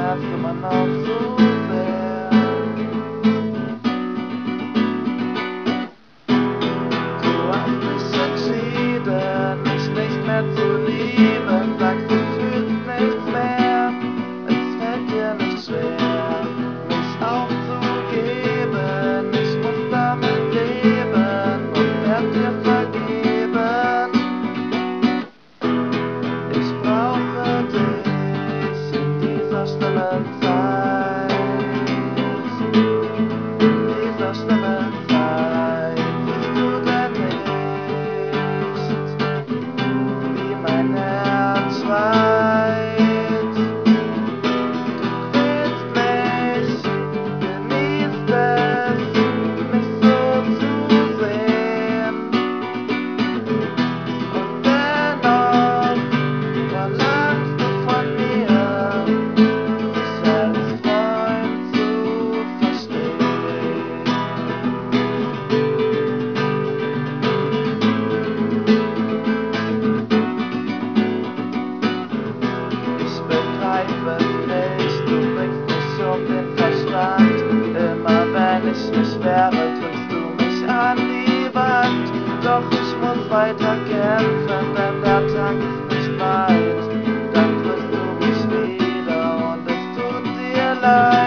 schmerzt immer noch so sehr. Du hast dich entschieden, mich nicht mehr zu lieben, sagst, du fühlst nichts mehr, es fällt dir nicht schwer, mich aufzugeben, ich muss damit leben und werd dir vergeben. Ich brauche dich in dieser schlimmen Zeit, in dieser schlimmen Zeit. Siehst du denn nicht, wie mein Herz schreit? Du quälst mich, genießt es, mich so zu sehen. Und dennoch verlangst du von mir, mich als Freund zu verstehen. Ich begreife es nicht, du bringst mich um den Verstand. Immer wenn ich mich wehre, drückst du mich an die Wand. Doch ich muss weiter kämpfen, denn der Tag ist nicht weit. Dann triffst du mich wieder und es tut dir leid.